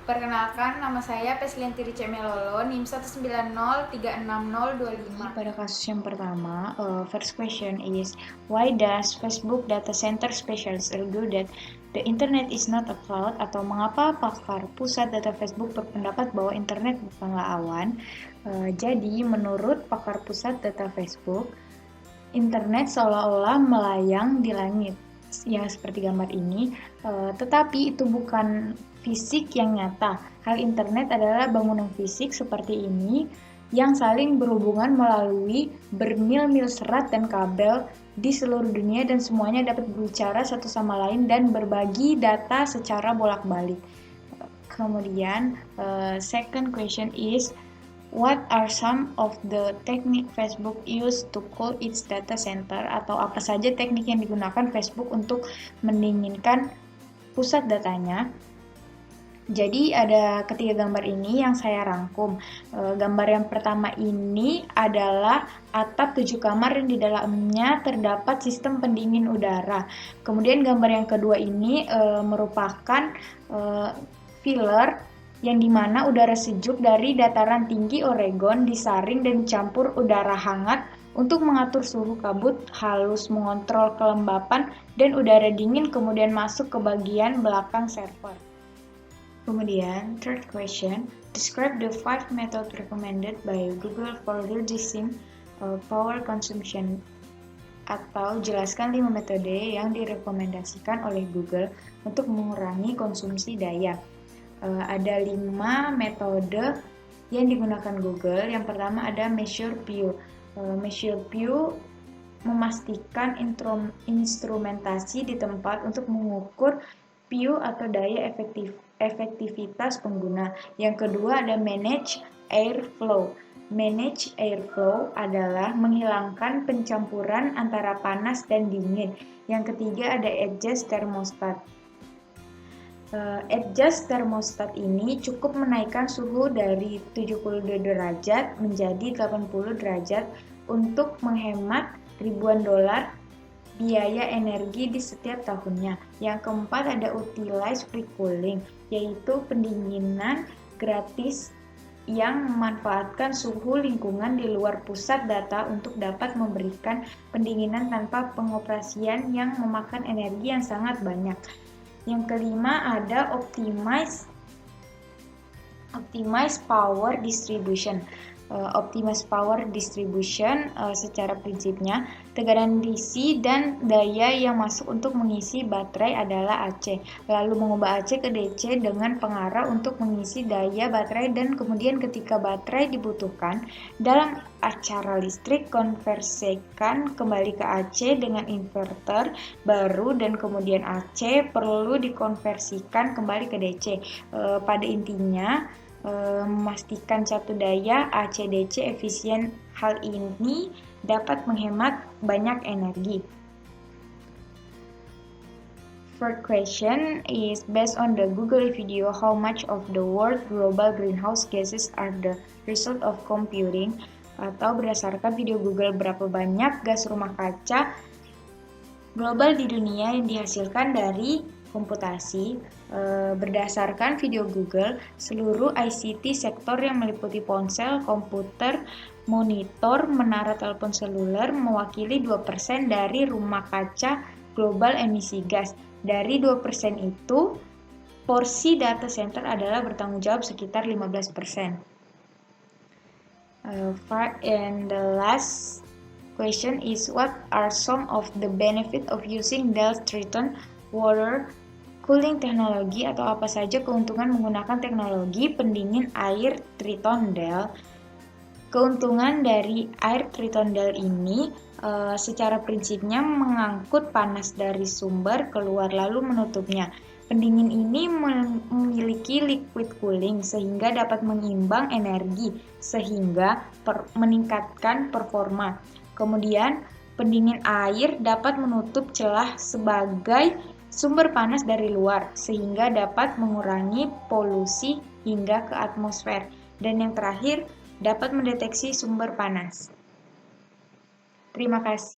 Perkenalkan, nama saya Peslianti Rice Melolo, NIM 190366025. Pada kasus yang pertama, first question is, why does Facebook Data Center Specialist argue that the internet is not a cloud? Atau mengapa pakar pusat data Facebook berpendapat bahwa internet bukanlah awan? Jadi, menurut pakar pusat data Facebook, internet seolah-olah melayang di langit, yang seperti gambar ini, tetapi itu bukan fisik yang nyata. Hal internet adalah bangunan fisik seperti ini yang saling berhubungan melalui bermil-mil serat dan kabel di seluruh dunia dan semuanya dapat berbicara satu sama lain dan berbagi data secara bolak-balik. Kemudian, second question is, what are some of the technique Facebook use to cool its data center? Atau apa saja teknik yang digunakan Facebook untuk mendinginkan pusat datanya? Jadi ada ketiga gambar ini yang saya rangkum. Gambar yang pertama ini adalah atap 7 kamar yang di dalamnya terdapat sistem pendingin udara. Kemudian gambar yang kedua ini merupakan filler yang dimana udara sejuk dari dataran tinggi Oregon disaring dan dicampur udara hangat untuk mengatur suhu kabut halus, mengontrol kelembapan, dan udara dingin kemudian masuk ke bagian belakang server. Kemudian, third question, describe the 5 methods recommended by Google for reducing power consumption. Atau jelaskan 5 metode yang direkomendasikan oleh Google untuk mengurangi konsumsi daya. Ada 5 metode yang digunakan Google. Yang pertama ada Measure View. Measure View memastikan instrumentasi di tempat untuk mengukur view atau daya efektivitas pengguna. Yang kedua ada Manage Airflow. Manage Airflow adalah menghilangkan pencampuran antara panas dan dingin. Yang ketiga ada Adjust Thermostat. Adjust Thermostat ini cukup menaikkan suhu dari 72 derajat menjadi 80 derajat untuk menghemat ribuan dolar biaya energi di setiap tahunnya. Yang keempat ada Utilize Free Cooling, yaitu pendinginan gratis yang memanfaatkan suhu lingkungan di luar pusat data untuk dapat memberikan pendinginan tanpa pengoperasian yang memakan energi yang sangat banyak. Yang kelima ada Optimize Power Distribution. Optimize Power Distribution secara prinsipnya tekanan DC dan daya yang masuk untuk mengisi baterai adalah AC, lalu mengubah AC ke DC dengan pengarah untuk mengisi daya baterai, dan kemudian ketika baterai dibutuhkan dalam acara listrik, konversikan kembali ke AC dengan inverter baru, dan kemudian AC perlu dikonversikan kembali ke DC. Pada intinya memastikan satu daya AC/DC efisien. Hal ini dapat menghemat banyak energi. Third question is, based on the Google video, how much of the world global greenhouse gases are the result of computing? Atau berdasarkan video Google, berapa banyak gas rumah kaca global di dunia yang dihasilkan dari komputasi. Berdasarkan video Google, seluruh ICT sektor yang meliputi ponsel, komputer, monitor, menara telepon seluler mewakili 2% dari rumah kaca global emisi gas. Dari 2% itu, porsi data center adalah bertanggung jawab sekitar 15%. And the last question is, what are some of the benefits of using Dell Triton Water Cooling Technology? Atau apa saja keuntungan menggunakan teknologi pendingin air Triton Dell? Keuntungan dari air Triton Dell ini secara prinsipnya mengangkut panas dari sumber keluar lalu menutupnya. Pendingin ini memiliki liquid cooling sehingga dapat mengimbang energi sehingga meningkatkan performa. Kemudian pendingin air dapat menutup celah sebagai sumber panas dari luar sehingga dapat mengurangi polusi hingga ke atmosfer. Dan yang terakhir, dapat mendeteksi sumber panas. Terima kasih.